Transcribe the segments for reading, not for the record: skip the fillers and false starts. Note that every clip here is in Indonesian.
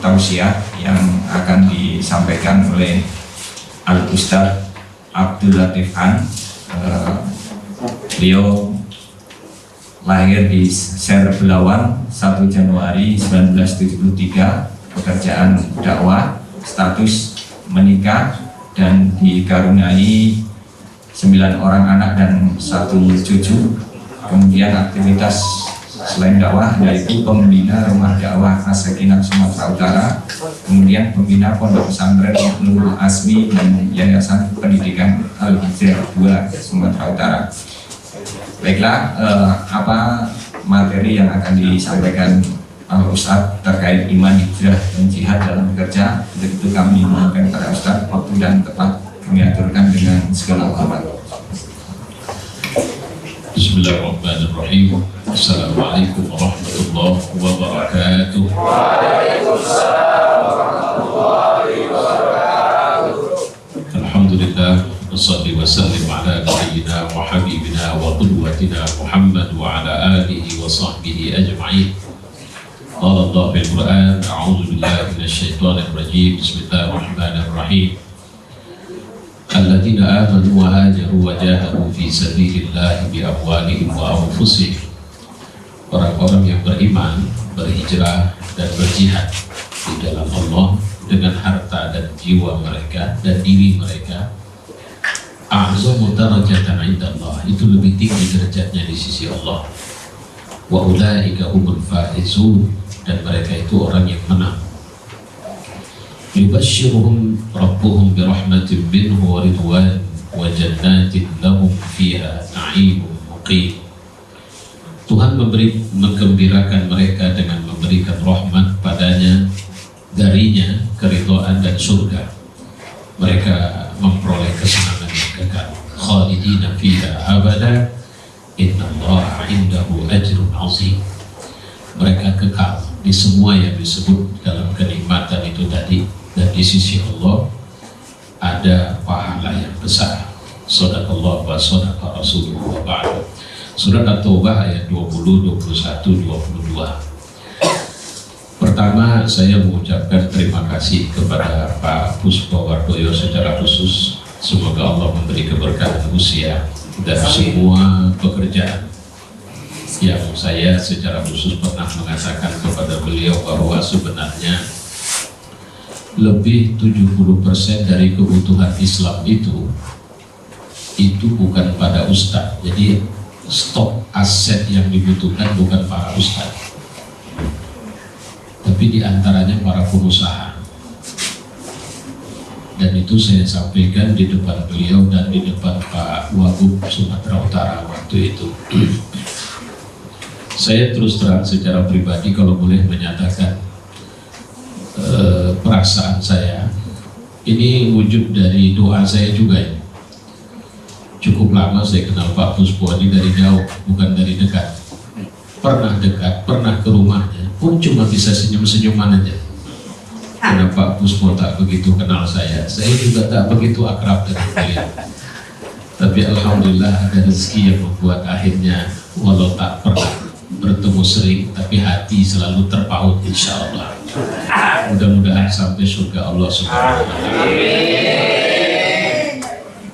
tausiah yang akan disampaikan oleh Al-Ustadz Abdul Latif Han. Beliau lahir di Ser Belawan 1 Januari 1973, pekerjaan dakwah, status menikah, dan dikaruniai 9 orang anak dan 1 cucu. Kemudian aktivitas selain dakwah yaitu pembina rumah dakwah As-Sakinah Sumatera Utara, kemudian pembina pondok pesantren Nurul Asmi dan Yayasan Pendidikan Al-Hijrah 2 Sumatera Utara. Baiklah, apa materi yang akan disampaikan Ustadz terkait iman, hijrah, dan jihad dalam bekerja? Untuk itu kami mohonkan kepada Ustadz waktu dan tempat, kami aturkan dengan segala hormat. Bismillahirrahmanirrahim. Assalamualaikum warahmatullahi wabarakatuh. Waalaikumsalam warahmatullahi wabarakatuh. Alhamdulillah, wassalli wa sallim ala nabiyyina wa habibina wa qudwatina Muhammad wa ala alihi wa sahbihi ajma'in. Qala Allah fil Qur'an, a'udzu billahi minasy syaithanir rajim. Bismillahirrahmanirrahim. Alladzina amanu wa hajaru wa jahadu fi sabilillah bi amwalihim wa anfusihim. Orang-orang yang beriman, berhijrah dan berjihad di dalam Allah dengan harta dan jiwa mereka dan diri mereka. A'zamu darajatan 'inda Allah, itu lebih tinggi derajatnya di sisi Allah. Wa ulaika humul faizun, dan mereka itu orang yang menang. Yubashshiruhum rabbuhum birahmatin minhu wa ridwan wa jannatin lahum fiha na'imun muqim. Tuhan menggembirakan mereka dengan memberikan rahmat padanya, darinya keridhaan dan surga. Mereka memperoleh kesenangan yang kekal. Khalidina fiha abada, innallaha indahu ajrun azim. Mereka kekal di semua yang disebut dalam kenikmatan itu tadi, dan di sisi Allah ada pahala yang besar. Shadaqallah wa shadaqa Rasulullah wa ba'du. Surat At-Taubah ayat 20, 21, 22. Pertama, saya mengucapkan terima kasih kepada Pak Puspowardoyo secara khusus. Semoga Allah memberi keberkahan usia dan semua pekerjaan yang saya secara khusus pernah mengatakan kepada beliau bahwa sebenarnya lebih 70% dari kebutuhan Islam itu bukan pada ustadz. Jadi stok aset yang dibutuhkan bukan para ustadz, tapi diantaranya para pengusaha. Dan itu saya sampaikan di depan beliau dan di depan Pak Wagub Sumatera Utara waktu itu. Saya terus terang secara pribadi kalau boleh menyatakan perasaan saya, ini wujud dari doa saya juga ya. Cukup lama saya kenal Pak Puspo ini dari jauh, bukan dari dekat. Pernah dekat, pernah ke rumahnya, pun cuma bisa senyum-senyuman aja. Karena Pak Puspo tak begitu kenal saya juga tak begitu akrab dengan beliau. Tapi alhamdulillah ada rezeki yang membuat akhirnya walau tak pernah bertemu sering, tapi hati selalu terpaut insya Allah. Mudah-mudahan sampai surga Allah Subhanahu wa Ta'ala.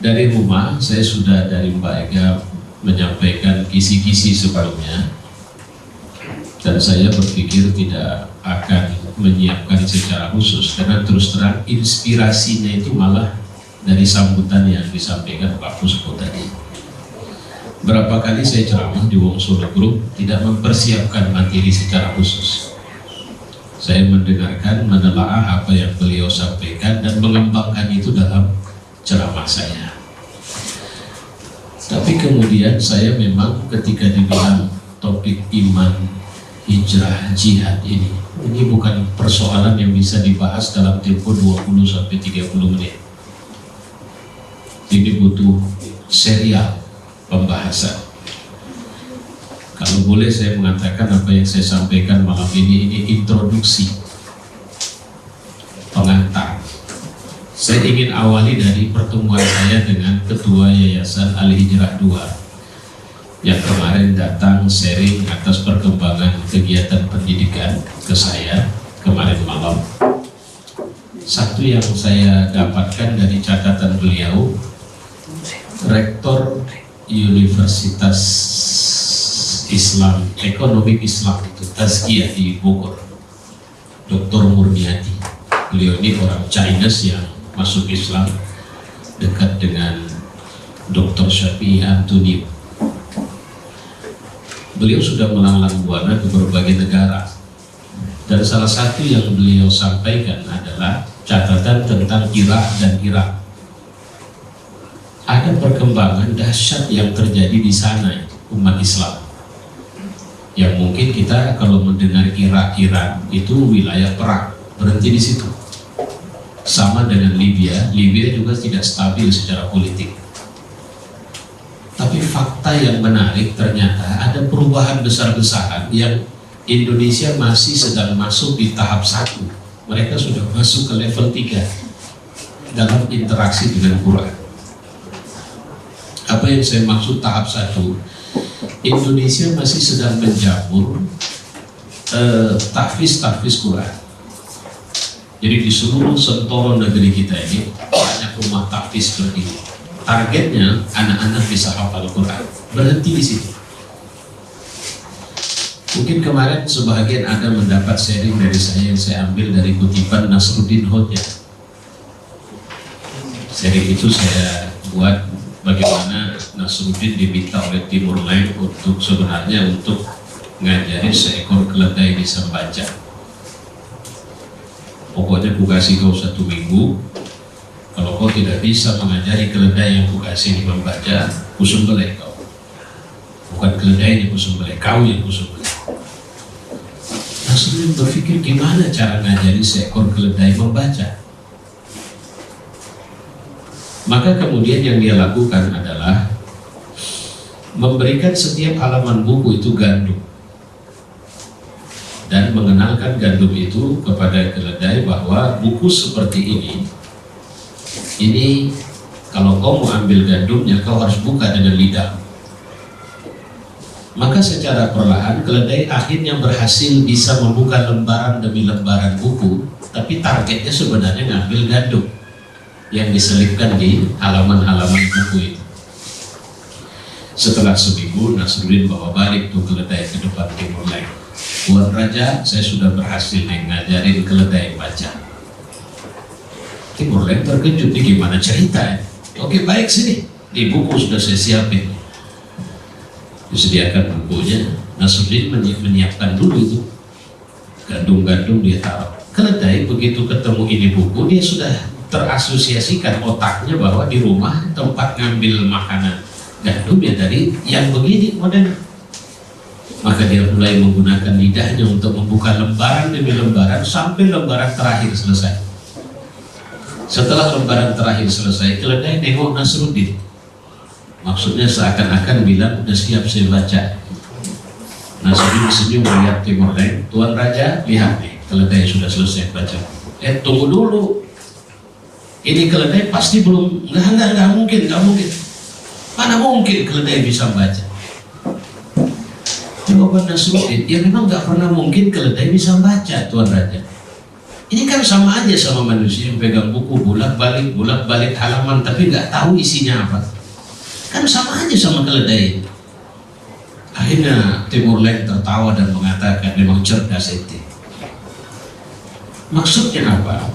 Dari rumah saya sudah dari Mbak Ega menyampaikan kisi-kisi sebelumnya, dan saya berpikir tidak akan menyiapkan secara khusus karena terus terang inspirasinya itu malah dari sambutan yang disampaikan Pak Puspo tadi. Berapa kali saya ceramah di Wongsolo Group tidak mempersiapkan materi secara khusus. Saya mendengarkan, menelaah apa yang beliau sampaikan dan mengembangkan itu dalam ceramah saya. Tapi kemudian saya memang ketika dibilang topik iman, hijrah, jihad ini bukan persoalan yang bisa dibahas dalam tempo 20-30 menit. Ini butuh serial pembahasan. Kalau boleh saya mengatakan apa yang saya sampaikan malam ini introduksi, pengantar. Saya ingin awali dari pertemuan saya dengan Ketua Yayasan Al-Hijrah 2 yang kemarin datang sharing atas perkembangan kegiatan pendidikan ke saya kemarin malam. Satu yang saya dapatkan dari catatan beliau, Rektor Universitas Islam, Ekonomi Islam itu Tazkiyah di Bogor, Dr. Murniati. Beliau ini orang Chinese yang masuk Islam, dekat dengan Dr. Syafi'i Antonio. Beliau sudah melanglang buana ke berbagai negara, dan salah satu yang beliau sampaikan adalah catatan tentang Irak dan Irak. Ada perkembangan dahsyat yang terjadi di sana, umat Islam. Yang mungkin kita kalau mendengar Irak itu wilayah perang, berhenti di situ. Sama dengan Libya juga tidak stabil secara politik. Tapi fakta yang menarik, ternyata ada perubahan besar-besaran yang Indonesia masih sedang masuk di tahap 1. Mereka sudah masuk ke level 3 dalam interaksi dengan Quran. Apa yang saya maksud tahap 1? Indonesia masih sedang menjamur tahfiz Quran. Jadi di seluruh sentoro negeri kita ini banyak rumah tahfiz berdiri. Targetnya anak-anak bisa hafal Quran. Berhenti di situ. Mungkin kemarin sebagian Anda mendapat sharing dari saya yang saya ambil dari kutipan Nasruddin Hoja. Sharing itu saya buat bagaimana Nasruddin diminta oleh Timur Leste untuk sebenarnya untuk ngajarin seekor keledai bisa baca. Pokoknya ku kasih kau 1 minggu, kalau kau tidak bisa mengajari keledai yang ku kasih membaca, ku sembelih kau. Bukan keledai yang ku sembelih, kau yang ku sembelih. Nasruddin berpikir gimana cara ngajari seekor keledai membaca. Maka kemudian yang dia lakukan adalah memberikan setiap halaman buku itu gandum dan mengenalkan gandum itu kepada keledai bahwa buku seperti ini kalau kau mau ambil gandumnya kau harus buka dengan lidah. Maka secara perlahan keledai akhirnya berhasil bisa membuka lembaran demi lembaran buku, tapi targetnya sebenarnya ngambil gandum yang diselipkan di halaman-halaman buku itu. Setelah seminggu, Nasruddin bawa balik tuh keledai ke depan Timur Leste. Tuan Raja, saya sudah berhasil ngajarin keledai baca. Timur Leste terkejut, nih gimana cerita? Oke baik, sini, di buku sudah saya siapin. Disediakan bukunya. Nasruddin menyiapkan dulu itu gandum-gandum, dia taruh. Keledai begitu ketemu ini buku, dia sudah terasosiasikan otaknya bahwa di rumah tempat ngambil makanan gandum ya dari yang begini model. Maka dia mulai menggunakan lidahnya untuk membuka lembaran demi lembaran sampai lembaran terakhir selesai. Setelah lembaran terakhir selesai, keledai nengok Nasruddin. Maksudnya seakan-akan bilang, udah siap saya baca. Nasruddin senyum melihat Timur Leste. Tuan Raja, lihat nih, keledai sudah selesai baca. Tunggu dulu. Ini keledai pasti belum, enggak mungkin. Mana mungkin keledai bisa baca? Jawaban Nasruddin, ya memang nggak pernah mungkin keledai bisa baca, Tuan Raja. Ini kan sama aja sama manusia yang pegang buku bolak-balik halaman tapi nggak tahu isinya apa. Kan sama aja sama keledai. Akhirnya Timur Leste tertawa dan mengatakan memang cerdas ente. Maksudnya apa?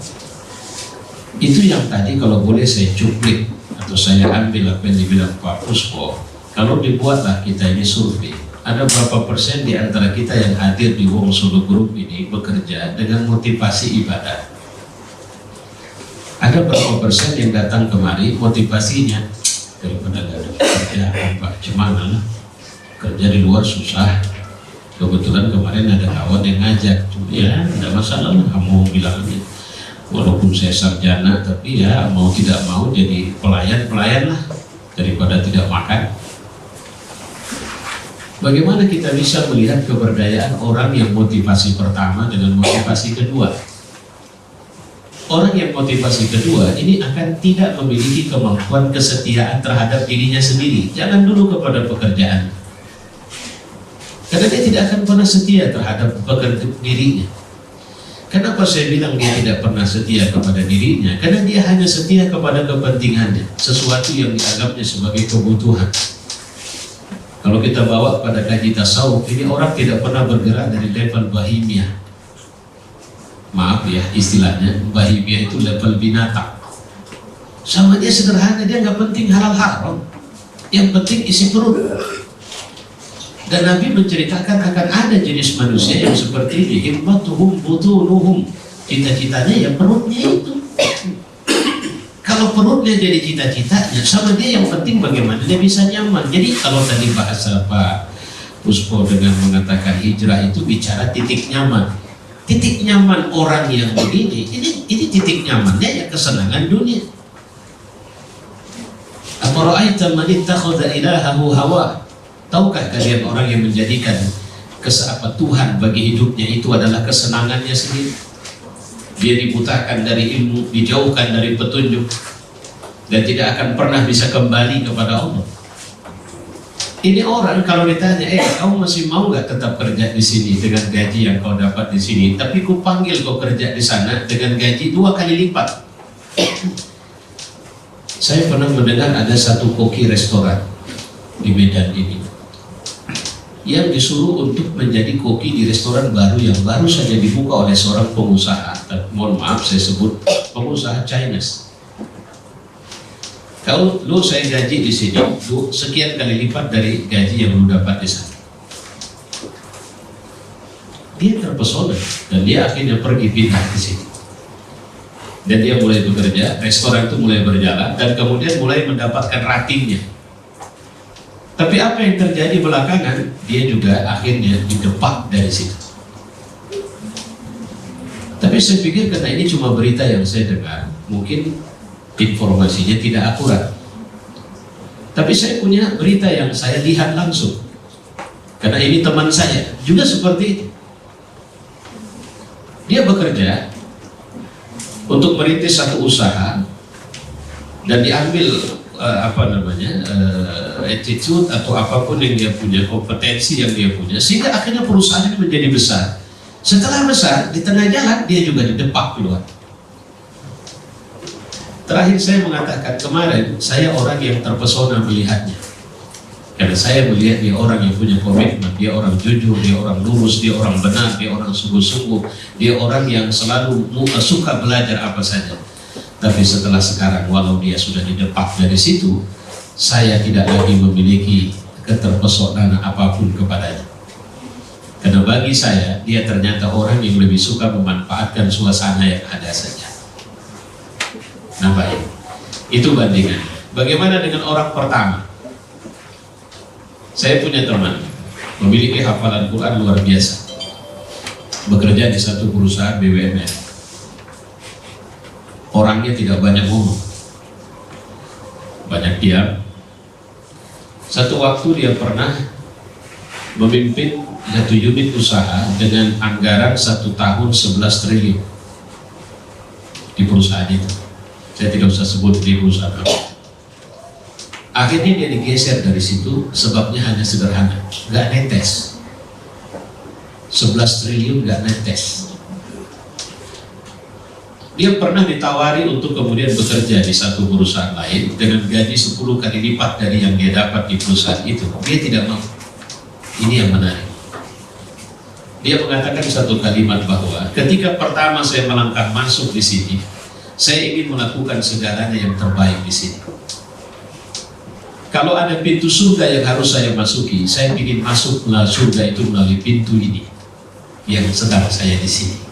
Itu yang tadi kalau boleh saya cuplik atau saya ambil apa yang dibilang Pak Puspo. Kalau dibuatlah kita ini survei, ada berapa persen di antara kita yang hadir di Wong Solo Group ini bekerja dengan motivasi ibadah? Ada berapa persen yang datang kemari motivasinya daripada gak ada kerjaan Pak, gimana lah, kerja di luar susah. Kebetulan kemarin ada kawan yang ngajak, ya tidak masalah lah, kamu bilang aja. Walaupun saya sarjana, tapi ya mau tidak mau jadi pelayan lah daripada tidak makan. Bagaimana kita bisa melihat keberdayaan orang yang motivasi pertama dengan motivasi kedua? Orang yang motivasi kedua ini akan tidak memiliki kemampuan kesetiaan terhadap dirinya sendiri. Jangan dulu kepada pekerjaan, karena dia tidak akan pernah setia terhadap pekerjaan dirinya. Kenapa saya bilang dia tidak pernah setia kepada dirinya? Karena dia hanya setia kepada kepentingannya, sesuatu yang dianggapnya sebagai kebutuhan. Kalau kita bawa pada kaji tasawuf, ini orang tidak pernah bergerak dari level bahimiyah. Maaf ya istilahnya, bahimiyah itu level binatang. Sama dia sederhana, dia nggak penting halal haram, yang penting isi perut. Dan Nabi menceritakan akan ada jenis manusia yang seperti ini, himmatuhum butunuhum, cita-citanya ya perutnya itu. Kalau perutnya jadi cita-citanya, sama dia yang penting bagaimana dia bisa nyaman. Jadi kalau tadi bahasa Pak Puspo dengan mengatakan hijrah itu bicara titik nyaman. Titik nyaman orang yang begini, ini titik nyamannya ya kesenangan dunia. Afara'aita man ittakhadha ilahahu hawa. Tahukah kalian orang yang menjadikan Tuhan bagi hidupnya itu adalah kesenangannya sendiri? Dia dibutakan dari ilmu, dijauhkan dari petunjuk, dan tidak akan pernah bisa kembali kepada Allah. Ini orang kalau ditanya, kamu masih mau nggak tetap kerja di sini dengan gaji yang kau dapat di sini? Tapi ku panggil kau kerja di sana dengan gaji 2 kali lipat. Saya pernah mendengar ada satu koki restoran di Medan ini yang disuruh untuk menjadi koki di restoran baru yang baru saja dibuka oleh seorang pengusaha. Mohon maaf saya sebut pengusaha Chinese. Kalau lu saya gaji di sini, lu sekian kali lipat dari gaji yang lu dapat di sana. Dia terpesona dan dia akhirnya pergi pindah ke sini. Dan dia mulai bekerja, restoran itu mulai berjalan dan kemudian mulai mendapatkan ratingnya. Tapi apa yang terjadi belakangan, dia juga akhirnya didepak dari situ. Tapi saya pikir karena ini cuma berita yang saya dengar, mungkin informasinya tidak akurat. Tapi saya punya berita yang saya lihat langsung. Karena ini teman saya, juga seperti itu. Dia bekerja untuk merintis satu usaha dan diambil attitude atau apapun yang dia punya, kompetensi yang dia punya, sehingga akhirnya perusahaan ini menjadi besar. Setelah besar, di tengah jalan dia juga didepak keluar. Terakhir saya mengatakan kemarin, saya orang yang terpesona melihatnya, karena saya melihat dia orang yang punya komitmen, dia orang jujur, dia orang lurus, dia orang benar, dia orang sungguh-sungguh, dia orang yang selalu suka belajar apa saja. Tapi setelah sekarang, walau dia sudah didepak dari situ, saya tidak lagi memiliki keterpesonaan apapun kepadanya. Karena bagi saya, dia ternyata orang yang lebih suka memanfaatkan suasana yang ada saja. Nah baik, itu bandingan. Bagaimana dengan orang pertama? Saya punya teman, memiliki hafalan Quran luar biasa, bekerja di satu perusahaan BUMN. Orangnya tidak banyak ngomong, banyak diam. Satu waktu dia pernah memimpin satu unit usaha dengan anggaran 1 tahun 11 triliun di perusahaan itu. Saya tidak usah sebut di perusahaan apa. Akhirnya dia digeser dari situ, sebabnya hanya sederhana, nggak netes. 11 triliun nggak netes. Dia pernah ditawari untuk kemudian bekerja di satu perusahaan lain dengan gaji 10 kali lipat dari yang dia dapat di perusahaan itu. Dia tidak mau. Ini yang menarik. Dia mengatakan satu kalimat bahwa ketika pertama saya melangkah masuk di sini, saya ingin melakukan segalanya yang terbaik di sini. Kalau ada pintu surga yang harus saya masuki, saya ingin masuk melalui surga itu melalui pintu ini yang sedang saya di sini.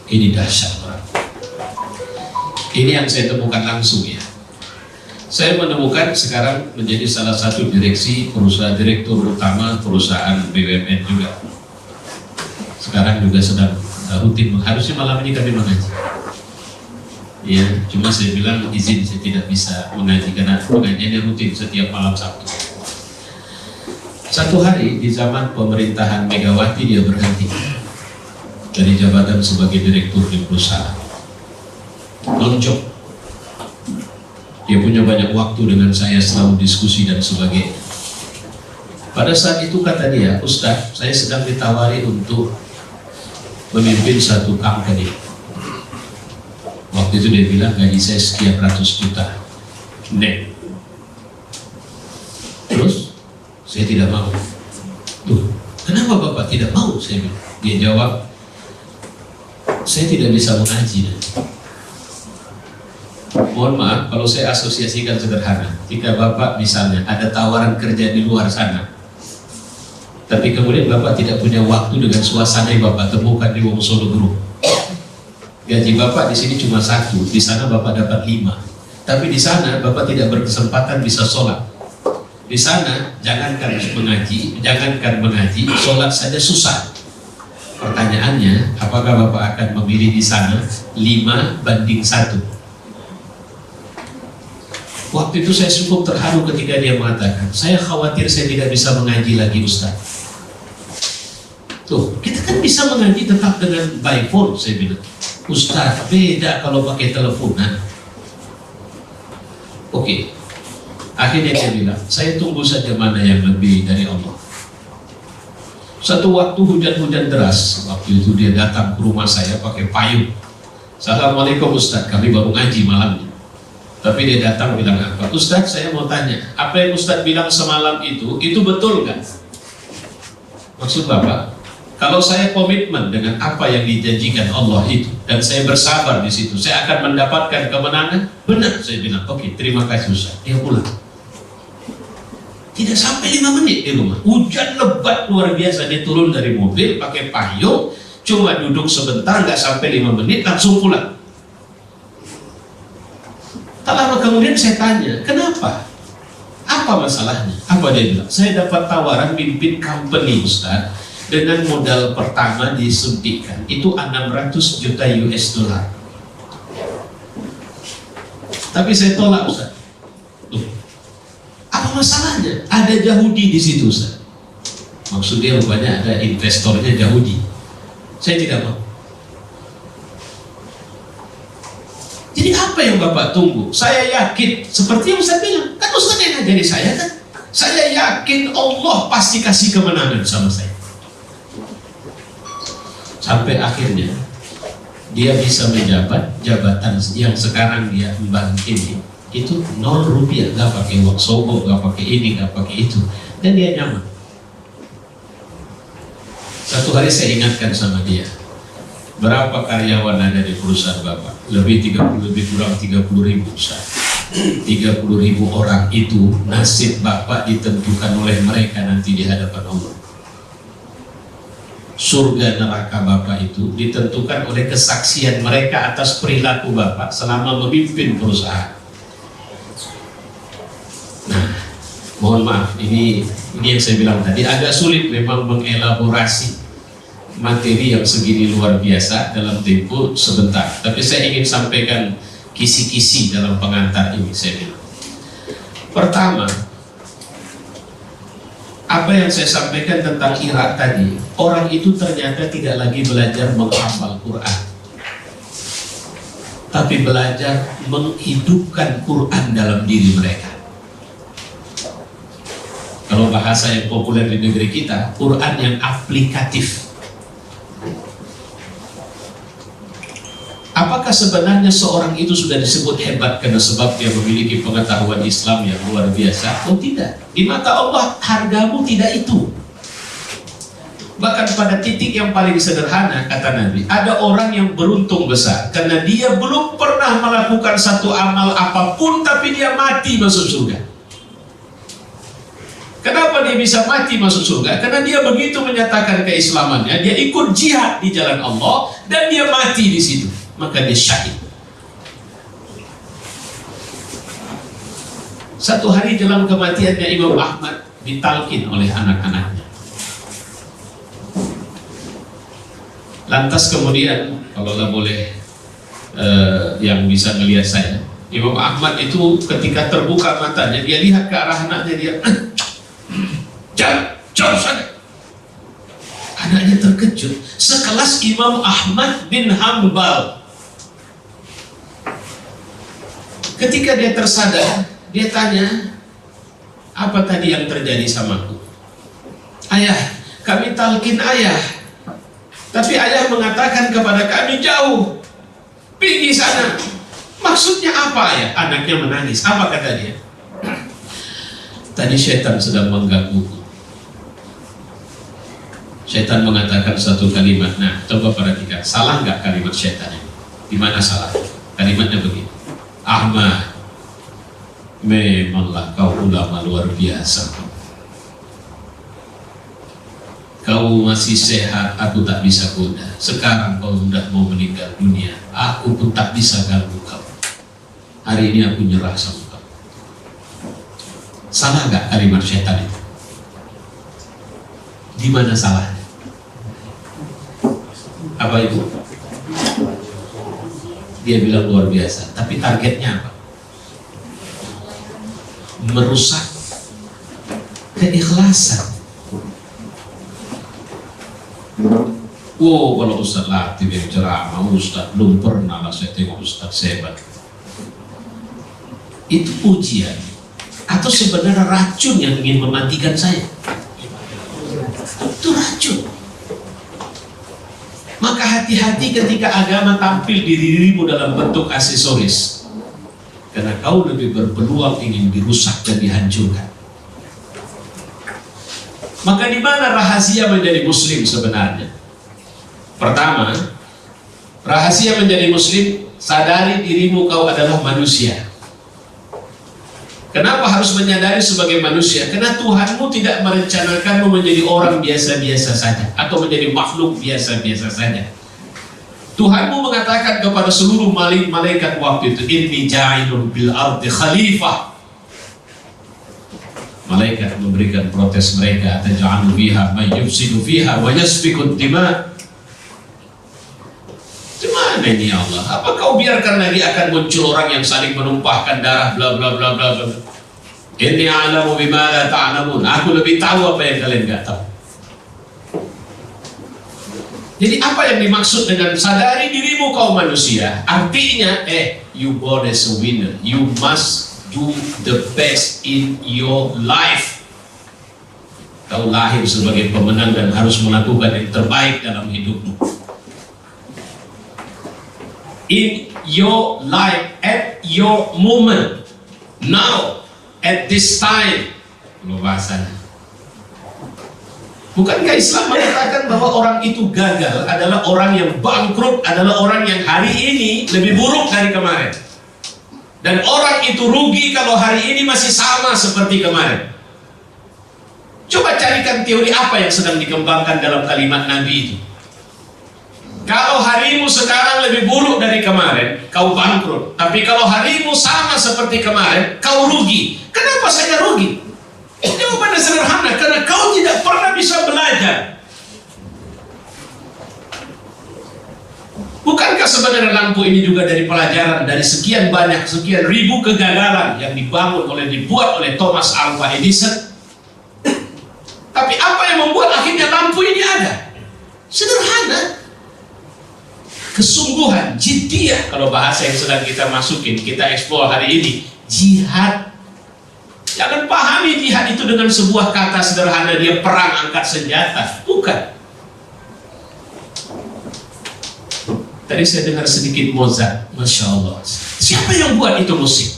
Ini dahsyat, orang. Ini yang saya temukan langsung ya. Saya menemukan sekarang menjadi salah satu direksi perusahaan, direktur utama perusahaan BUMN juga. Sekarang juga sedang rutin, harusnya malam ini kami mengaji. Ya, cuma saya bilang izin saya tidak bisa mengaji karena pengajiannya rutin setiap malam Sabtu. Satu hari di zaman pemerintahan Megawati dia berhenti dari jabatan sebagai direktur di perusahaan. Lonjok. Dia punya banyak waktu dengan saya, selalu diskusi dan sebagainya. Pada saat itu kata dia, Ustaz, saya sedang ditawari untuk memimpin satu company. Waktu itu dia bilang gaji saya sekian ratus juta net. Terus saya tidak mau. Tuh, kenapa Bapak tidak mau? Saya bilang. Dia jawab, saya tidak bisa mengaji. Mohon maaf kalau saya asosiasikan sederhana. Jika Bapak misalnya ada tawaran kerja di luar sana, tapi kemudian Bapak tidak punya waktu dengan suasana yang Bapak temukan di Wonosobo Group. Gaji Bapak di sini cuma 1, di sana Bapak dapat 5. Tapi di sana Bapak tidak berkesempatan bisa sholat. Di sana jangankan mengaji, sholat saja susah. Pertanyaannya, apakah Bapak akan memilih di sana 5:1? Waktu itu saya cukup terharu ketika dia mengatakan, saya khawatir saya tidak bisa mengaji lagi Ustaz. Tuh, kita kan bisa mengaji tetap dengan by phone, saya bilang. Ustaz, beda kalau pakai teleponan. Oke. Akhirnya dia bilang, saya tunggu saja mana yang lebih dari Allah. Satu waktu hujan-hujan deras, waktu itu dia datang ke rumah saya pakai payung. Assalamualaikum Ustaz, kami baru ngaji malamnya. Tapi dia datang bilang apa? Ustaz, saya mau tanya, apa yang Ustaz bilang semalam itu betul kan? Maksud Bapak, kalau saya komitmen dengan apa yang dijanjikan Allah itu, dan saya bersabar di situ, saya akan mendapatkan kemenangan. Benar, saya bilang. Oke, terima kasih Ustaz. Dia pulang. Tidak sampai 5 menit di rumah. Hujan lebat luar biasa. Dia turun dari mobil pakai payung, cuma duduk sebentar, nggak sampai 5 menit, langsung pulang. Tak lama kemudian saya tanya, kenapa? Apa masalahnya? Apa dia bilang? Saya dapat tawaran mimpin company Ustaz, dengan modal pertama disuntikan itu 600 juta US dollar. Tapi saya tolak Ustaz. Apa masalahnya? Ada Yahudi di situ Ustaz. Maksudnya rupanya ada investornya Yahudi. Saya tidak mau. Jadi apa yang Bapak tunggu? Saya yakin, seperti yang Ustaz bilang, kan Ustaz yang ngajari saya kan. Saya yakin Allah pasti kasih kemenangan sama saya. Sampai akhirnya dia bisa menjabat jabatan yang sekarang dia emban ini. Itu 0 rupiah, gak pakai uang sobo, gak pakai ini, gak pakai itu, dan dia nyaman. Satu hari saya ingatkan sama dia, berapa karyawan ada di perusahaan Bapak? Lebih kurang 30 ribu Ustaz. 30 ribu orang itu nasib Bapak ditentukan oleh mereka nanti di hadapan Allah. Surga neraka Bapak itu ditentukan oleh kesaksian mereka atas perilaku Bapak selama memimpin perusahaan. Nah, mohon maaf, ini yang saya bilang tadi agak sulit memang mengelaborasi materi yang segini luar biasa dalam tempo sebentar. Tapi saya ingin sampaikan kisi-kisi dalam pengantar ini. Saya bilang, pertama, apa yang saya sampaikan tentang Irak tadi, orang itu ternyata tidak lagi belajar menghafal Quran, tapi belajar menghidupkan Quran dalam diri mereka. Kalau bahasa yang populer di negeri kita, Quran yang aplikatif. Apakah sebenarnya seorang itu sudah disebut hebat karena sebab dia memiliki pengetahuan Islam yang luar biasa? Oh tidak. Di mata Allah hargamu tidak itu. Bahkan pada titik yang paling sederhana, kata Nabi, ada orang yang beruntung besar karena dia belum pernah melakukan satu amal apapun, tapi dia mati masuk surga. Kenapa dia bisa mati masuk surga? Karena dia begitu menyatakan keislamannya, dia ikut jihad di jalan Allah, dan dia mati di situ. Maka dia syahid. Satu hari jelang kematiannya Imam Ahmad ditalkin oleh anak-anaknya. Lantas kemudian, kalau nggak boleh yang bisa melihat saya, Imam Ahmad itu ketika terbuka matanya, dia lihat ke arah anaknya, dia jauh sana. Anaknya terkejut, sekelas Imam Ahmad bin Hanbal. Ketika dia tersadar, dia tanya, apa tadi yang terjadi samaku? Ayah, kami talkin ayah. Tapi ayah mengatakan kepada kami, jauh, pergi sana. Maksudnya apa ya? Anaknya menangis. Apa kata dia? Tadi syaitan sedang menggangguku. Syaitan mengatakan satu kalimat. Nah, coba perhatikan. Salah nggak kalimat syaitan ini? Di mana salah? Kalimatnya begini. Ahmad, memanglah kau ulama luar biasa. Kau masih sehat, aku tak bisa goda. Sekarang kau sudah mau meninggal dunia, aku pun tak bisa ganggu kau. Hari ini aku nyerah sama kau. Salah nggak kalimat syaitan itu? Di mana salahnya? Apa itu? Dia bilang luar biasa, tapi targetnya apa? Merusak keikhlasan. Wow, kalau Ustaz Latif yang ceramah, Ustaz belum pernah lah saya tengok Ustaz sebat. Itu ujian atau sebenarnya racun yang ingin mematikan saya? Itu racun. Maka hati-hati ketika agama tampil di dirimu dalam bentuk aksesoris, karena kau lebih berpeluang ingin dirusak dan dihancurkan. Maka di mana rahasia menjadi muslim sebenarnya? Pertama, rahasia menjadi muslim, sadari dirimu kau adalah manusia. Kenapa harus menyadari sebagai manusia? Karena Tuhanmu tidak merencanakanmu menjadi orang biasa-biasa saja atau menjadi makhluk biasa-biasa saja. Tuhanmu mengatakan kepada seluruh malaikat waktu itu, inni ja'ilun bil ardi khalifah. Malaikat memberikan protes mereka, taj'alu fiha may yufsidu fiha wa yasfiku dima. Gimana ini ya Allah? Apa kau biarkan lagi akan muncul orang yang saling menumpahkan darah bla bla bla bla bla. Inni a'lamu bima la ta'lamun. Aku lebih tahu apa yang kalian enggak tahu. Jadi apa yang dimaksud dengan sadari dirimu kau manusia? Artinya you born as a winner. You must do the best in your life. Kau lahir sebagai pemenang dan harus melakukan yang terbaik dalam hidupmu. In your life, at your moment, now, at this time. Lo bahasanya. Bukankah Islam mengatakan bahwa orang itu gagal adalah orang yang bangkrut, adalah orang yang hari ini lebih buruk dari kemarin. Dan orang itu rugi kalau hari ini masih sama seperti kemarin. Coba carikan teori apa yang sedang dikembangkan dalam kalimat Nabi itu. Kalau harimu sekarang lebih buruk dari kemarin, kau bangkrut. Tapi kalau harimu sama seperti kemarin, kau rugi. Kenapa saya rugi? Jawabannya sederhana, karena kau tidak pernah bisa belajar. Bukankah sebenarnya lampu ini juga dari pelajaran dari sekian banyak, sekian ribu kegagalan yang dibuat oleh Thomas Alva Edison? Tapi apa yang membuat akhirnya lampu ini ada? Sederhana. Kesungguhan, jiddiyah, kalau bahasa yang sedang kita masukin, kita eksplor hari ini, jihad. Jangan pahami jihad itu dengan sebuah kata sederhana, dia perang angkat senjata. Bukan. Tadi saya dengar sedikit Mozart, Masya Allah. Siapa yang buat itu musik?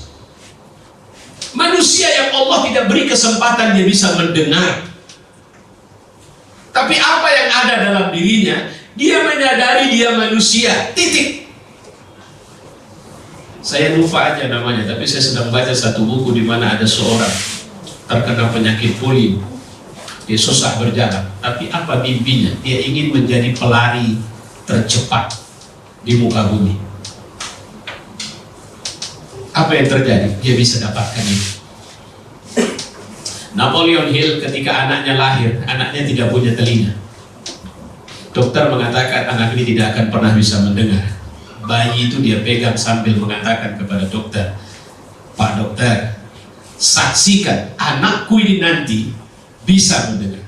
Manusia yang Allah tidak beri kesempatan dia bisa mendengar. Tapi apa yang ada dalam dirinya, dia menyadari dia manusia, titik. Saya lupa aja namanya, tapi saya sedang baca satu buku di mana ada seorang terkena penyakit polio. Dia susah berjalan, tapi apa mimpinya? Dia ingin menjadi pelari tercepat di muka bumi. Apa yang terjadi? Dia bisa dapatkan itu. Napoleon Hill ketika anaknya lahir, anaknya tidak punya telinga. Dokter mengatakan anak ini tidak akan pernah bisa mendengar. Bayi itu dia pegang sambil mengatakan kepada dokter, Pak dokter, saksikan anakku ini nanti bisa mendengar.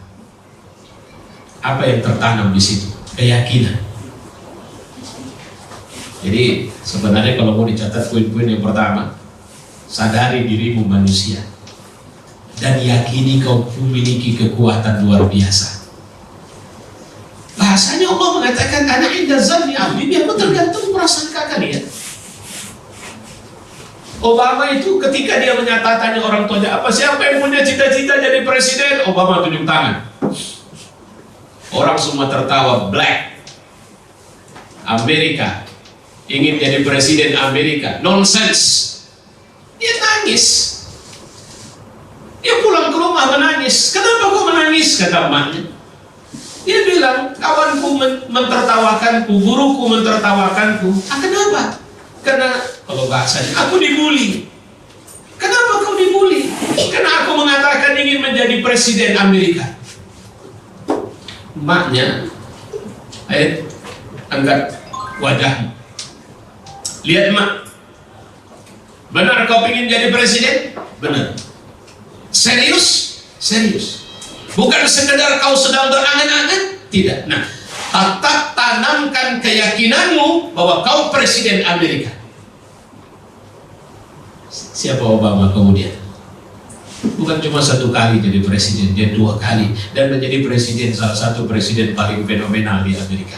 Apa yang tertanam di situ? Keyakinan. Jadi sebenarnya kalau mau dicatat poin-poin yang pertama, sadari dirimu manusia dan yakini kau memiliki kekuatan luar biasa. Bahasanya Allah mengatakan katakan ana inda zanni abdi, biar tergantung prasangka kalian. Obama itu ketika dia tanya orang tuanya, apa siapa yang punya cita-cita jadi presiden? Obama tunjuk tangan. Orang semua tertawa. Black Amerika ingin jadi presiden Amerika. Nonsense. Dia nangis. Dia pulang ke rumah menangis. Kenapa kau menangis? Kata emaknya. Dia bilang, kawanku mentertawakanku, guruku mentertawakanku. Kenapa? Karena kalau bahasanya, aku dibully. Kenapa kau dibully? Karena aku mengatakan ingin menjadi presiden Amerika. Emaknya, angkat wajahmu. Lihat mak. Benar kau ingin jadi presiden? Benar. Serius? Serius. Bukan sekedar kau sedang berangan-angan? Tidak. Nah, tetap tanamkan keyakinanmu bahwa kau presiden Amerika. Siapa Obama kemudian? Bukan cuma 1 kali jadi presiden, dia 2 kali. Dan menjadi presiden, salah satu presiden paling fenomenal di Amerika.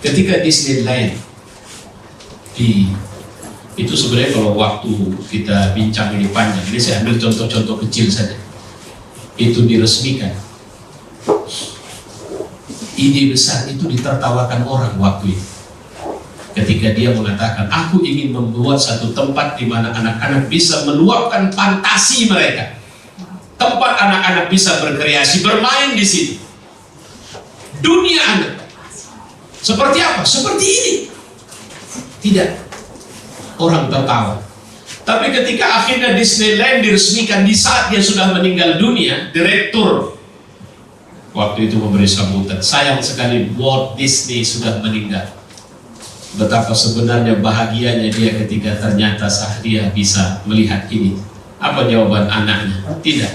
Ketika Disneyland itu sebenarnya kalau waktu kita bincang ini panjang, ini saya ambil contoh-contoh kecil saja. Itu diresmikan, ide besar itu ditertawakan orang waktu itu. Ketika dia mengatakan, aku ingin membuat satu tempat di mana anak-anak bisa meluapkan fantasi mereka, tempat anak-anak bisa berkreasi, bermain di situ. Dunia anak seperti apa? Seperti ini. Tidak. Orang tertawa. Tapi ketika akhirnya Disneyland diresmikan di saat dia sudah meninggal dunia, direktur waktu itu memberi sambutan. Sayang sekali Walt Disney sudah meninggal. Betapa sebenarnya bahagianya dia ketika ternyata dia bisa melihat ini. Apa jawaban anaknya? Tidak.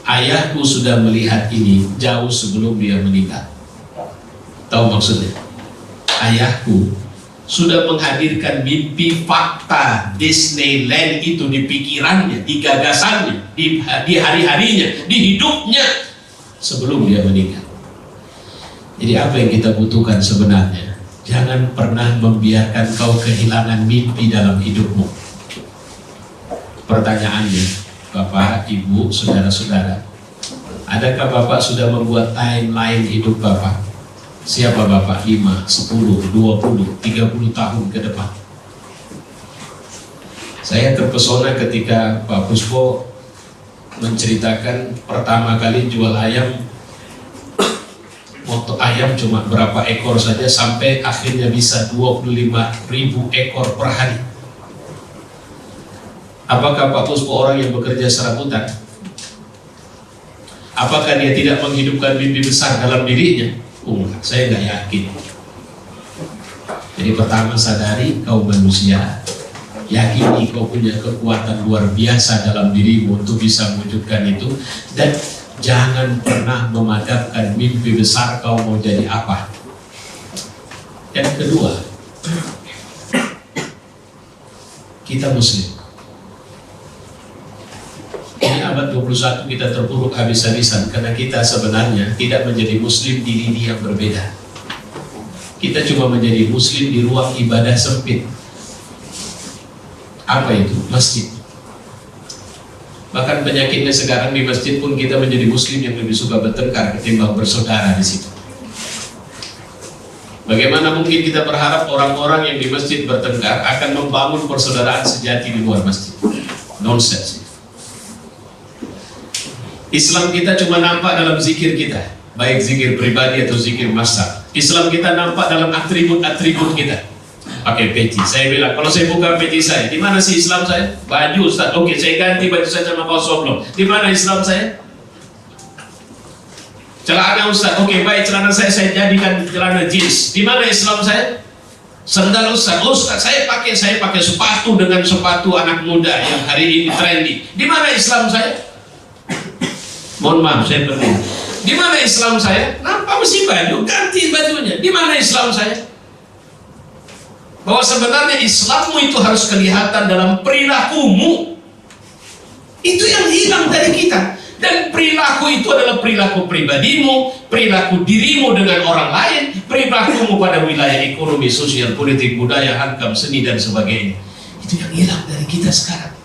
Ayahku sudah melihat ini jauh sebelum dia meninggal. Tahu maksudnya? Ayahku sudah menghadirkan mimpi fakta Disneyland itu di pikirannya, di gagasannya, di hari-harinya, di hidupnya sebelum dia meninggal. Jadi apa yang kita butuhkan sebenarnya? Jangan pernah membiarkan kau kehilangan mimpi dalam hidupmu. Pertanyaannya, Bapak, Ibu, saudara-saudara, adakah Bapak sudah membuat timeline hidup Bapak? Siapa Bapak 5, 10, 20, 30 tahun ke depan? Saya terpesona ketika Pak Puspo menceritakan pertama kali jual ayam, motor ayam cuma berapa ekor saja sampai akhirnya bisa 25.000 ekor per hari. Apakah Pak Puspo orang yang bekerja serabutan? Apakah dia tidak menghidupkan mimpi besar dalam dirinya? Saya nggak yakin. Jadi pertama sadari kau manusia, yakini kau punya kekuatan luar biasa dalam dirimu untuk bisa mewujudkan itu, dan jangan pernah memadamkan mimpi besar kau mau jadi apa. Yang kedua, kita Muslim. Ini abad 21 kita terpuruk habis-habisan karena kita sebenarnya tidak menjadi Muslim di lini yang berbeda. Kita cuma menjadi Muslim di ruang ibadah sempit. Apa itu? Masjid. Bahkan penyakitnya sekarang di masjid pun kita menjadi Muslim yang lebih suka bertengkar ketimbang bersaudara di situ. Bagaimana mungkin kita berharap orang-orang yang di masjid bertengkar akan membangun persaudaraan sejati di luar masjid? Nonsense. Islam kita cuma nampak dalam zikir kita, baik zikir pribadi atau zikir massal. Islam kita nampak dalam atribut-atribut kita. Pakai peci. Saya bilang, kalau saya buka peci saya, di mana sih Islam saya? Baju Ustaz. Oke, saya ganti baju saya sama kaos oblong. Di mana Islam saya? Celana Ustaz. Oke, baik, celana saya jadikan celana jeans. Di mana Islam saya? Sandal Ustaz. Ustaz, saya pakai sepatu dengan sepatu anak muda yang hari ini trendy. Di mana Islam saya? Mohon maaf, saya pergi. Di mana Islam saya? Nampak mesti baju, ganti bajunya. Di mana Islam saya? Bahwa sebenarnya Islammu itu harus kelihatan dalam perilakumu. Itu yang hilang dari kita. Dan perilaku itu adalah perilaku pribadimu, perilaku dirimu dengan orang lain, perilakumu pada wilayah ekonomi, sosial, politik, budaya, agama, seni, dan sebagainya. Itu yang hilang dari kita sekarang.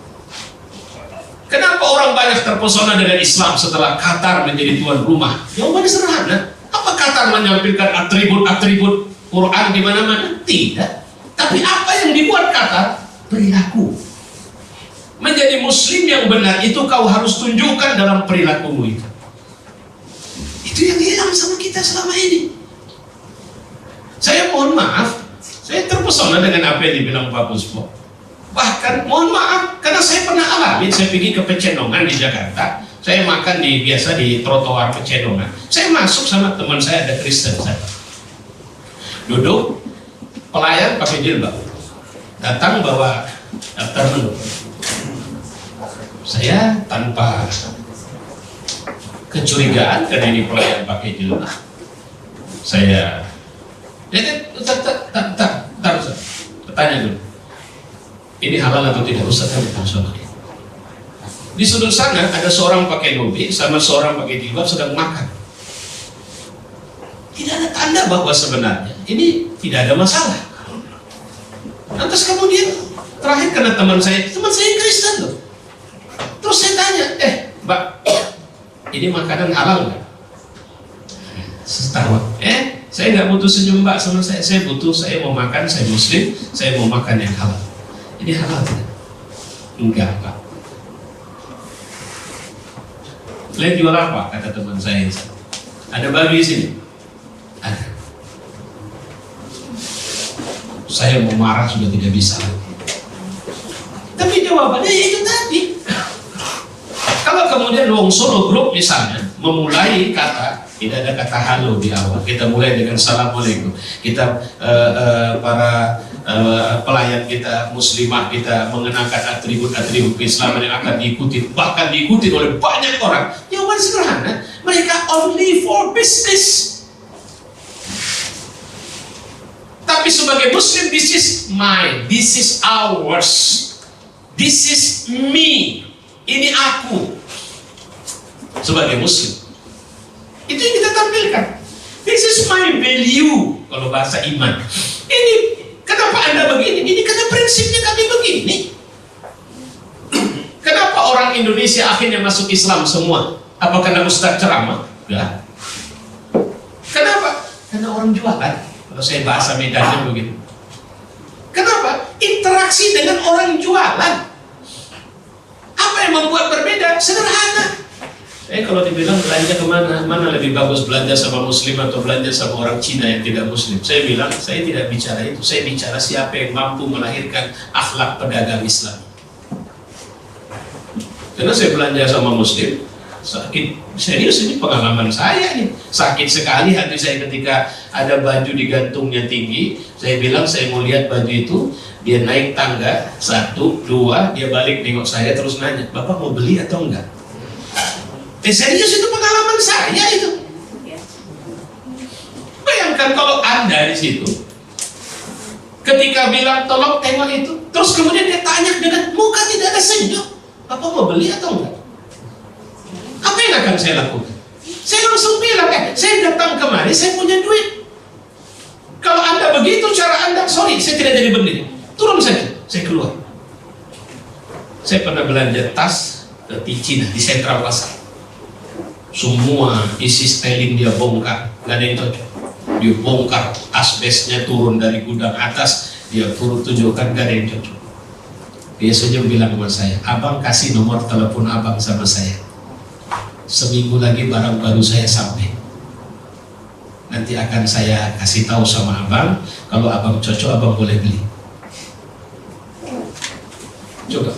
Kenapa orang banyak terpesona dengan Islam setelah Qatar menjadi tuan rumah? Jawabannya sederhana. Apa Qatar menyampaikan atribut-atribut Quran di mana-mana? Tidak. Tapi apa yang dibuat Qatar? Perilaku. Menjadi muslim yang benar itu kau harus tunjukkan dalam perilakumu itu. Itu yang hilang sama kita selama ini. Saya mohon maaf, saya terpesona dengan apa yang dibilang Pak Puspo. Bahkan mohon maaf, karena saya pernah alami, saya pergi ke Pecenongan di Jakarta, saya makan biasa di trotoar Pecenongan. Saya masuk sama teman saya, ada Kristen saya. Duduk, pelayan pakai jilbab, datang bawa daftar menu. Saya tanpa kecurigaan karena ini pelayan pakai jilbab. Saya tanya dulu, ini halal atau tidak Ustaz? Di sudut sana ada seorang pakai nubi sama seorang pakai jilbab sedang makan. Tidak ada tanda bahwa sebenarnya ini tidak ada masalah. Lantas kemudian terakhir karena teman saya Kristen loh. Terus saya tanya, Mbak, ini makanan halal nggak? Setawa, saya nggak butuh senyum Mbak sama saya mau makan, saya muslim, saya mau makan yang halal. Ini halal tidak? Enggak Pak. Kalian jual apa? Kata teman saya. Ada babi di sini? Ada. Saya mau marah sudah tidak bisa. Tapi jawabannya ya itu tadi. Kalau kemudian Wong Solo Group misalnya memulai kata, tidak ada kata halo di awal, kita mulai dengan assalamualaikum, kita para pelayan kita, muslimah kita mengenakan atribut-atribut keislaman yang akan diikuti, bahkan diikuti oleh banyak orang. Jawaban sederhana, mereka only for business. Tapi sebagai muslim, this is mine, this is ours, this is me. Ini aku sebagai muslim. Itu yang kita tampilkan. This is my value. Kalau bahasa iman. Ini kenapa Anda begini? Ini karena prinsipnya kami begini. Kenapa orang Indonesia akhirnya masuk Islam semua? Apa karena Ustaz ceramah? Enggak. Kenapa? Karena orang jualan. Kalau saya bahasa Medannya begitu. Kenapa? Interaksi dengan orang jualan. Apa yang membuat berbeda? Sederhana. Kalau dibilang belanja kemana? Mana lebih bagus, belanja sama muslim atau belanja sama orang Cina yang tidak muslim? Saya bilang, saya tidak bicara itu. Saya bicara siapa yang mampu melahirkan akhlak pedagang Islam. Karena saya belanja sama muslim, sakit. Serius, ini pengalaman saya nih. Sakit sekali hati saya ketika ada baju digantungnya tinggi. Saya bilang, saya mau lihat baju itu. Dia naik tangga, 1, 2, dia balik nengok saya terus nanya, Bapak mau beli atau enggak? Serius, itu pengalaman saya itu. Bayangkan kalau Anda di situ, ketika bilang tolong tengok itu, terus kemudian dia tanya dengan muka tidak ada senyum, Bapak mau beli atau enggak? Apa yang akan saya lakukan? Saya langsung bilang, saya datang kemari, saya punya duit. Kalau Anda begitu cara Anda, sorry, saya tidak jadi berdiri. Turun saja, saya keluar. Saya pernah belanja tas di Cina, di Central Pasar. Semua isi styling dia bongkar, nggak ada yang cocok. Dia bongkar, asbesnya turun dari gudang atas, dia turun tunjukkan, nggak ada yang cocok. Dia saja bilang sama saya, Abang kasih nomor telepon Abang sama saya. Seminggu lagi barang baru saya sampai. Nanti akan saya kasih tahu sama Abang, kalau Abang cocok, Abang boleh beli. Coba,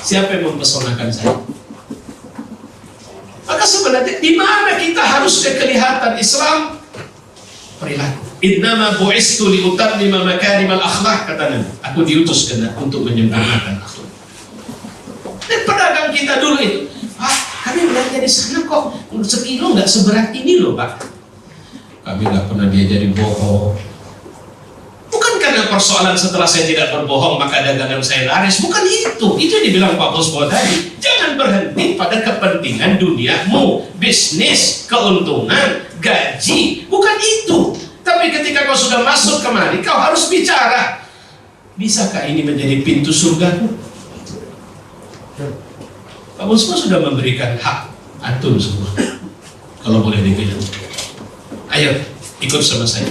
siapa yang mempesonakan saya? Maka sebenarnya di mana kita harus kelihatan Islam? Perilaku. Innama bu'istu liutammima makarimal akhlak, kata Nabi. Aku diutus untuk menyempurnakan akhlak. Dan pedagang kita dulu itu, Pak, kami belanja di sana kok sekilo nggak seberat ini loh Pak. Kami nggak pernah diajari bohong. Bukan karena persoalan setelah saya tidak berbohong maka dagangan saya laris. Bukan itu. Itu yang dibilang Pak Bosbo tadi. Jangan berhenti pada kepentingan duniamu, bisnis, keuntungan, gaji. Bukan itu. Tapi ketika kau sudah masuk kemari, kau harus bicara. Bisakah ini menjadi pintu surgaku? Pak Bosbo sudah memberikan hak antum semua. Kalau boleh dipilih, ayo ikut sama saya.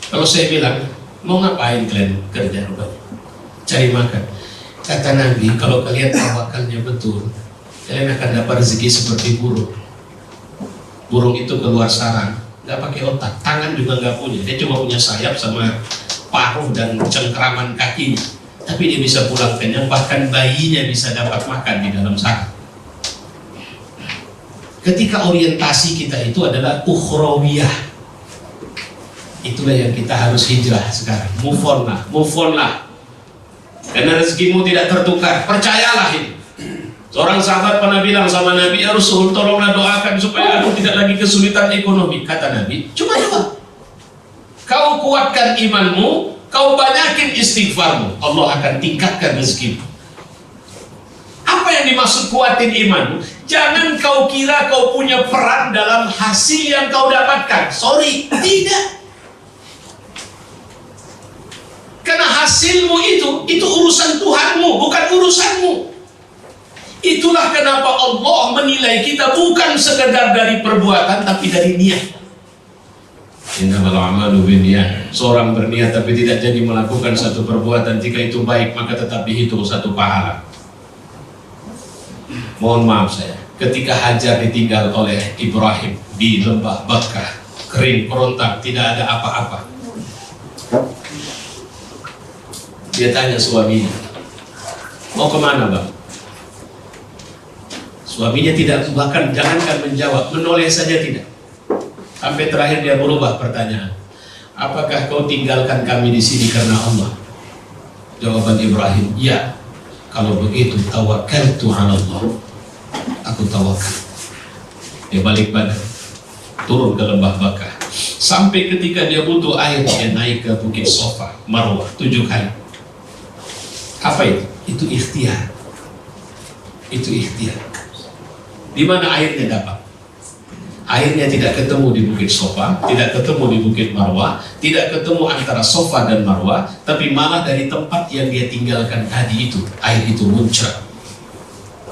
Kalau saya bilang, mau ngapain kalian kerja rupanya? Cari makan. Kata Nabi, kalau kalian tawakalnya betul, kalian akan dapat rezeki seperti burung. Burung itu keluar sarang, nggak pakai otak, tangan juga nggak punya. Dia cuma punya sayap sama paruh dan cengkeraman kakinya. Tapi dia bisa pulang kenyang, bahkan bayinya bisa dapat makan di dalam sarang. Ketika orientasi kita itu adalah ukhrawiyah, itulah yang kita harus hijrah sekarang. Move on lah. Karena rezekimu tidak tertukar. Percayalah ini. Seorang sahabat pernah bilang sama Nabi, ya Rasul, tolonglah doakan supaya aku tidak lagi kesulitan ekonomi. Kata Nabi, coba. Kau kuatkan imanmu, kau banyakin istighfarmu, Allah akan tingkatkan rezekimu. Apa yang dimaksud kuatin imanmu? Jangan kau kira kau punya peran dalam hasil yang kau dapatkan. Sorry, tidak. Karena hasilmu itu urusan Tuhanmu, bukan urusanmu. Itulah kenapa Allah menilai kita bukan sekedar dari perbuatan, tapi dari niat. Innamal a'malu binniyat. Seorang berniat tapi tidak jadi melakukan satu perbuatan, jika itu baik maka tetap dihitung satu pahala. Mohon maaf saya, ketika Hajar ditinggal oleh Ibrahim di lembah Bakkah, kering kerontang, tidak ada apa-apa. Dia tanya suaminya, mau kemana bang? Suaminya tidak, bahkan jangankan menjawab, menoleh saja tidak. Sampai terakhir dia berubah pertanyaan, apakah kau tinggalkan kami di sini karena Allah? Jawaban Ibrahim, ya. Kalau begitu tawakkaltu 'ala Allah. Aku tawakal. Dia balik badan, turun ke lembah Bakkah. Sampai ketika dia butuh air, dia naik ke bukit Safa, Marwah 7 kali. Apa itu? Itu ikhtiar. Itu ikhtiar. Di mana airnya dapat? Airnya tidak ketemu di bukit Safa, tidak ketemu di bukit Marwah, tidak ketemu antara Safa dan Marwah, tapi malah dari tempat yang dia tinggalkan tadi itu, air itu muncrat.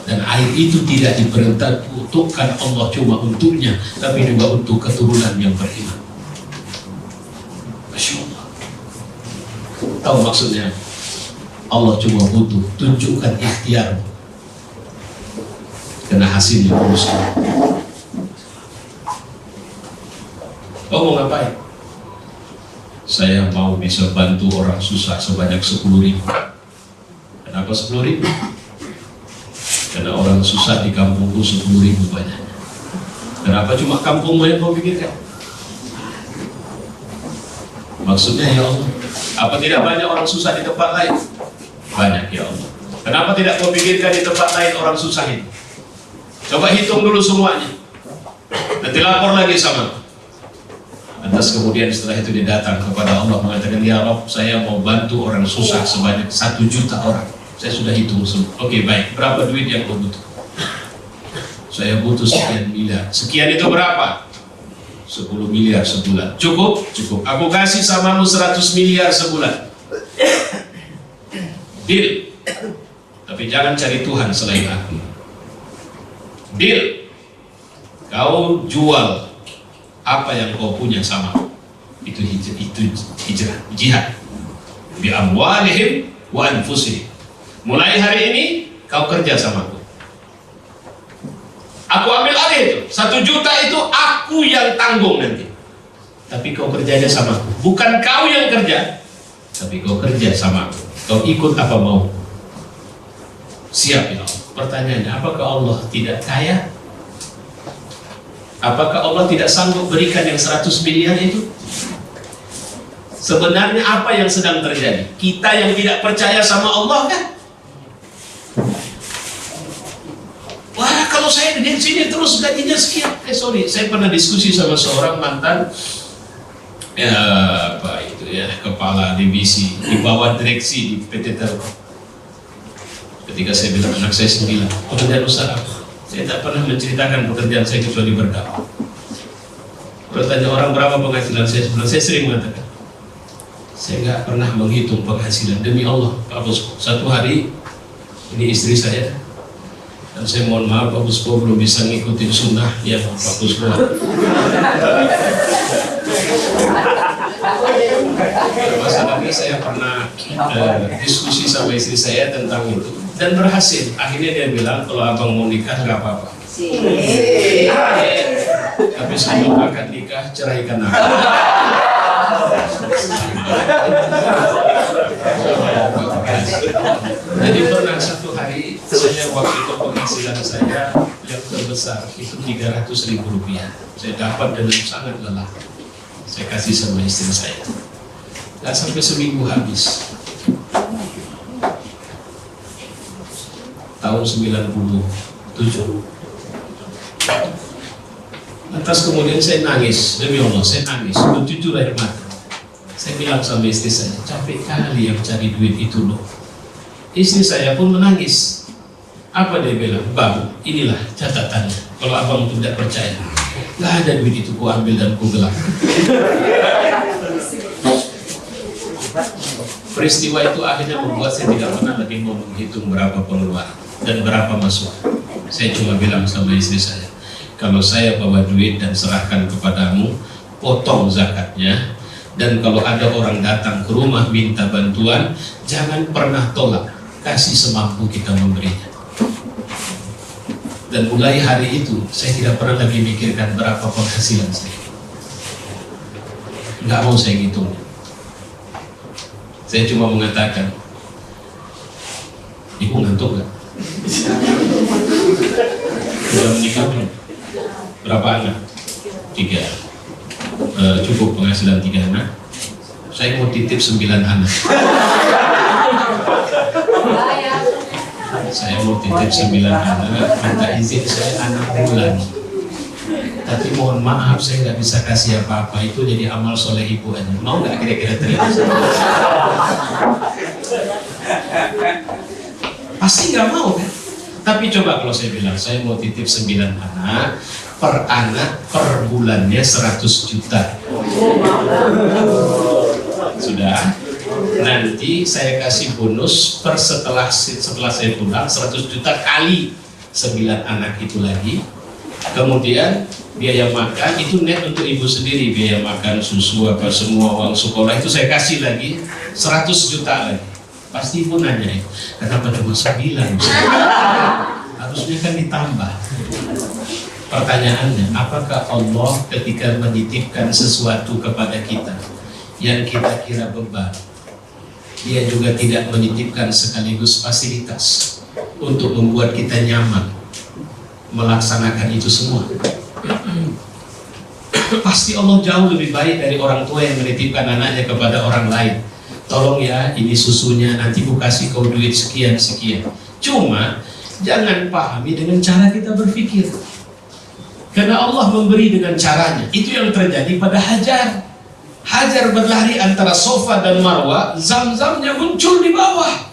Dan air itu tidak diperuntukkan Allah cuma untuknya, tapi juga untuk keturunan yang beriman. Masya Allah. Tahu maksudnya? Allah cuma butuh tunjukkan ikhtiarmu, karena hasilnya uruskan. Kau mau ngapain? Saya mau bisa bantu orang susah sebanyak 10.000. Kenapa 10.000? Karena orang susah di kampungku 10.000 banyak. Kenapa cuma kampungmu yang kau pikirkan? Maksudnya ya Allah, apa tidak banyak orang susah di tempat lain? Banyak ya Allah. Kenapa tidak kau pikirkan di tempat lain orang susah ini? Coba hitung dulu semuanya. Nanti lapor lagi sama. Lantas kemudian setelah itu dia datang kepada Allah mengatakan, ya Rabb, saya mau bantu orang susah sebanyak 1 juta orang. Saya sudah hitung semua. Oke, baik. Berapa duit yang kau butuh? Saya butuh sekian miliar. Sekian itu berapa? 10 miliar sebulan. Cukup? Cukup. Aku kasih samamu 100 miliar sebulan. Deal. Tapi jangan cari Tuhan selain aku. Deal. Kau jual apa yang kau punya sama aku. Itu hijrah, jihad. Bi amwalihim wa anfusihim. Mulai hari ini kau kerja sama aku. Aku ambil alih itu. 1 juta itu aku yang tanggung nanti. Tapi kau kerjanya sama aku. Bukan kau yang kerja, tapi kau kerja sama aku. Kau ikut apa mau? Siap ya Allah. Pertanyaannya, apakah Allah tidak kaya? Apakah Allah tidak sanggup berikan yang 100 miliar itu? Sebenarnya apa yang sedang terjadi? Kita yang tidak percaya sama Allah kan? Wah, kalau saya di sini terus gajinya sekian. Sorry, saya pernah diskusi sama seorang mantan ya, kepala divisi di bawah direksi di PT Telkom. Ketika saya bilang anak saya 9, pekerjaan usaha apa? Saya tak pernah menceritakan pekerjaan saya kecuali berdakwah. Kalau tanya orang berapa penghasilan saya, saya sering mengatakan, saya nggak pernah menghitung penghasilan, demi Allah Pak Bospo. Satu hari ini istri saya, dan saya mohon maaf Pak Bospo belum bisa ngikutin sunnah ya Pak Bospo. Masalahnya saya pernah diskusi sama istri saya tentang itu dan berhasil. Akhirnya dia bilang kalau abang mau nikah nggak apa-apa. Tapi sebelum akad nikah ceraikan aku. Jadi pernah satu hari saya waktu itu penghasilan saya yang terbesar itu 300.000 rupiah. Saya dapat dengan sangat lelah. Saya kasih sama istri saya. Gak sampai seminggu habis. Tahun 97. Lantas kemudian saya nangis, demi Allah saya nangis, bercucur air mata. Saya bilang sama istri saya, capek kali yang cari duit itu loh. Istri saya pun menangis. Apa dia bilang? Bang, inilah catatannya. Kalau abang tidak percaya, gak ada duit itu ku ambil dan ku gelap. Peristiwa itu akhirnya membuat saya tidak pernah lagi mau menghitung berapa pengeluaran dan berapa masuk. Saya cuma bilang sama istri saya, kalau saya bawa duit dan serahkan kepadamu, potong zakatnya. Dan kalau ada orang datang ke rumah minta bantuan, jangan pernah tolak, kasih semampu kita memberinya. Dan mulai hari itu, saya tidak pernah lagi mikirkan berapa penghasilan saya. Nggak mau saya ngitung. Saya cuma mengatakan, ibu ngantuk nggak? Sudah menikah belum? Berapa anak? 3. Cukup penghasilan 3 anak. Saya mau titip 9 anak. Saya mau titip 9 anak. Minta izin saya anak bulan. Tapi mohon maaf saya nggak bisa kasih apa-apa. Itu jadi amal soleh ibu aja. Mau nggak kira-kira terima? Pasti nggak mau kan? Tapi coba kalau saya bilang saya mau titip 9 anak, per anak per bulannya 100 juta. Sudah. Nanti saya kasih bonus per setelah saya pulang 100 juta kali 9 anak itu lagi. Kemudian biaya makan itu net untuk ibu sendiri, biaya makan, susu, apa semua uang sekolah itu saya kasih lagi 100 juta lagi. Pasti ibu nanya, kenapa cuma 9? Harusnya kan ditambah. Pertanyaannya, apakah Allah ketika menitipkan sesuatu kepada kita yang kita kira beban, Dia juga tidak menitipkan sekaligus fasilitas untuk membuat kita nyaman melaksanakan itu semua? Pasti Allah jauh lebih baik dari orang tua yang menitipkan anaknya kepada orang lain. Tolong ya, ini susunya, nanti ku kasih kau duit sekian-sekian. Cuma jangan pahami dengan cara kita berpikir. Karena Allah memberi dengan caranya. Itu yang terjadi pada Hajar. Hajar berlari antara Safa dan Marwa, Zam-Zamnya muncul di bawah.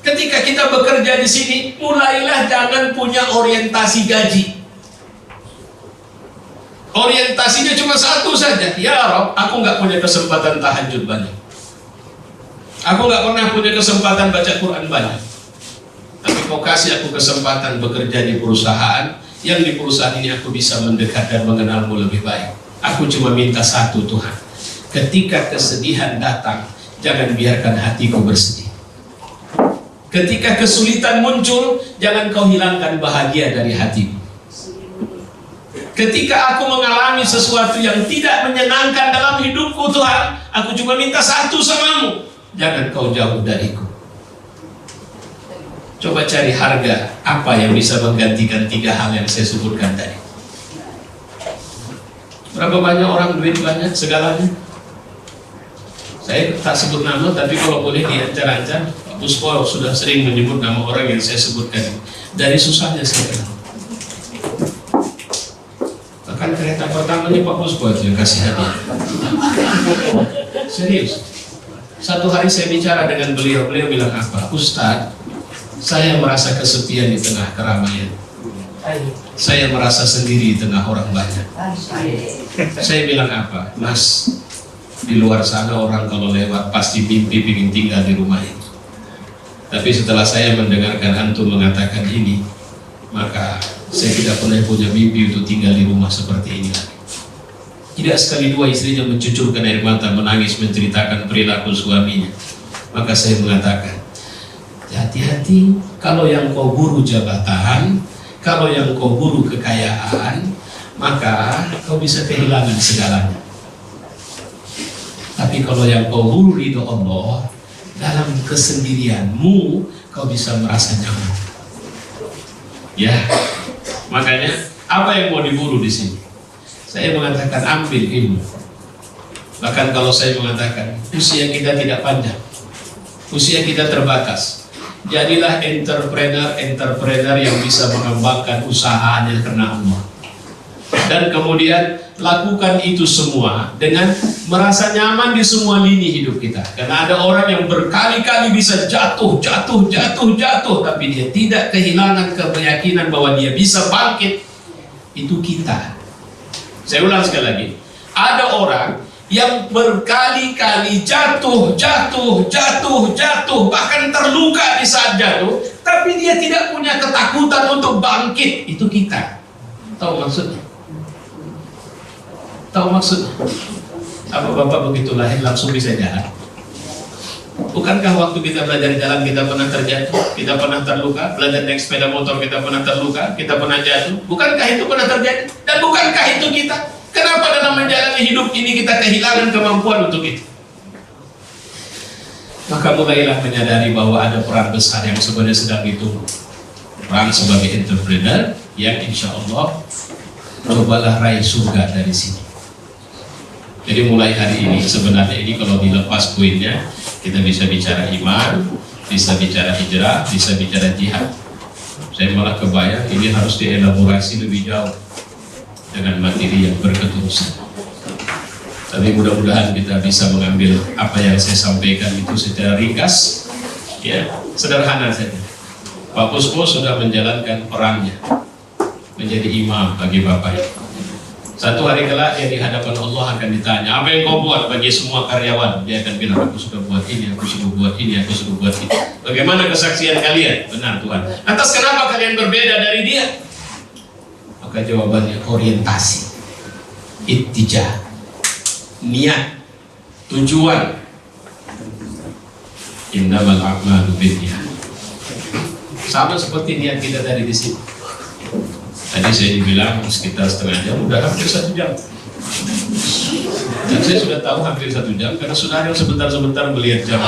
Ketika kita bekerja di sini, mulailah jangan punya orientasi gaji. Orientasinya cuma satu saja. Ya Rob, aku nggak punya kesempatan tahajud banyak. Aku nggak pernah punya kesempatan baca Quran banyak. Tapi kau kasih aku kesempatan bekerja di perusahaan, yang di perusahaan ini aku bisa mendekat dan mengenalmu lebih baik. Aku cuma minta satu, Tuhan. Ketika kesedihan datang, jangan biarkan hatiku bersedih. Ketika kesulitan muncul, jangan kau hilangkan bahagia dari hatiku. Ketika aku mengalami sesuatu yang tidak menyenangkan dalam hidupku, Tuhan, aku cuma minta satu samamu, jangan kau jauh dariku. Coba cari harga apa yang bisa menggantikan 3 hal yang saya sebutkan tadi. Berapa banyak orang duit banyak segalanya? Saya tak sebut nama, tapi kalau boleh diancar-ancar, Pak Buspo sudah sering menyebut nama orang yang saya sebutkan. Dari susahnya saya kenal. Bahkan kereta pertamanya Pak Puspo itu yang kasih hadiah. Serius. Satu hari saya bicara dengan beliau bilang apa? Ustadz, saya merasa kesepian di tengah keramaian. Saya merasa sendiri di tengah orang banyak. Saya bilang apa? Mas, di luar sana orang kalau lewat pasti mimpi ingin tinggal di rumah ini. Tapi setelah saya mendengarkan antum mengatakan ini, maka saya tidak pernah punya mimpi untuk tinggal di rumah seperti ini lagi. Tidak sekali dua istrinya mencucurkan air mata, menangis, menceritakan perilaku suaminya. Maka saya mengatakan, hati-hati, kalau yang kau buru jabatan, kalau yang kau buru kekayaan, maka kau bisa kehilangan segalanya. Tapi kalau yang kau buru ridho Allah, dalam kesendirianmu kau bisa merasa nyaman. Ya, makanya apa yang mau diburu di sini? Saya mengatakan ambil ilmu. Bahkan kalau saya mengatakan usia kita tidak panjang, usia kita terbatas. Jadilah entrepreneur yang bisa mengembangkan usahanya karena Allah. Dan kemudian lakukan itu semua dengan merasa nyaman di semua lini hidup kita. Karena ada orang yang berkali-kali bisa jatuh, tapi dia tidak kehilangan keyakinan bahwa dia bisa bangkit. Itu kita. Saya ulang sekali lagi. Ada orang yang berkali-kali jatuh, bahkan terluka di saat jatuh, tapi dia tidak punya ketakutan untuk bangkit. Itu kita. Tahu maksudnya? Tahu maksudnya? Apa Bapak begitu lahir langsung bisa jalan? Bukankah waktu kita belajar jalan kita pernah terjatuh, kita pernah terluka, belajar naik sepeda motor kita pernah terluka, kita pernah jatuh? Bukankah itu pernah terjadi? Dan bukankah itu kita? Kenapa dalam menjalani hidup ini kita kehilangan kemampuan untuk itu? Maka mulailah menyadari bahwa ada peran besar yang sebenarnya sedang ditunggu. Peran sebagai entrepreneur yang insya Allah cobalah raih surga dari sini. Jadi mulai hari ini sebenarnya ini kalau dilepas poinnya, kita bisa bicara iman, bisa bicara hijrah, bisa bicara jihad. Saya malah kebayang ini harus dielaborasi lebih jauh dengan materi yang berketerusan. Tapi mudah-mudahan kita bisa mengambil apa yang saya sampaikan itu secara ringkas, ya, sederhana saja. Pak Puspo sudah menjalankan perannya menjadi imam bagi Bapak. Satu hari kelak dia di hadapan Allah akan ditanya, apa yang kau buat bagi semua karyawan? Dia akan bilang, aku sudah buat ini, aku sudah buat ini, aku sudah buat ini. Bagaimana kesaksian kalian? Benar Tuhan. Lantas kenapa kalian berbeda dari dia? Maka jawabannya orientasi, ittijah, niat, tujuan. Innamal a'malu binniyat. Sama seperti niat kita dari di sini. Tadi saya dibilang sekitar setengah jam, udah hampir 1 jam. Dan saya sudah tahu hampir 1 jam karena sudah ada sebentar-sebentar melihat jam.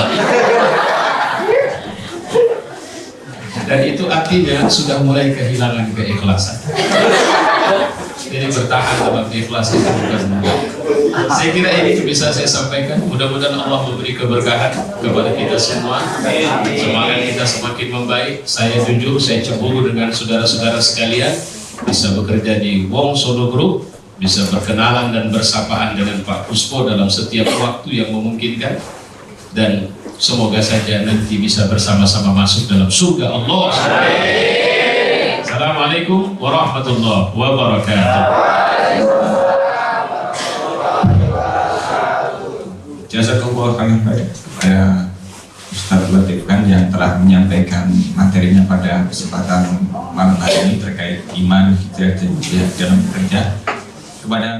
Dan itu artinya sudah mulai kehilangan keikhlasan. Jadi bertahan dalam ikhlas itu bukan mudah. Saya kira ini bisa saya sampaikan. Mudah-mudahan Allah memberi keberkahan kepada kita semua. Semangat kita semakin membaik. Saya jujur, saya cemburu dengan saudara-saudara sekalian. Bisa bekerja di Wong Solo Group, bisa berkenalan dan bersapaan dengan Pak Puspo dalam setiap waktu yang memungkinkan, dan semoga saja nanti bisa bersama-sama masuk dalam surga Allah. Assalamualaikum warahmatullahi wabarakatuh. Jazakallah khairan kepada Ustaz Latif Khan yang telah menyampaikan materinya pada kesempatan malam hari ini terkait iman, hijrah, dan jihad dalam bekerja. Kepada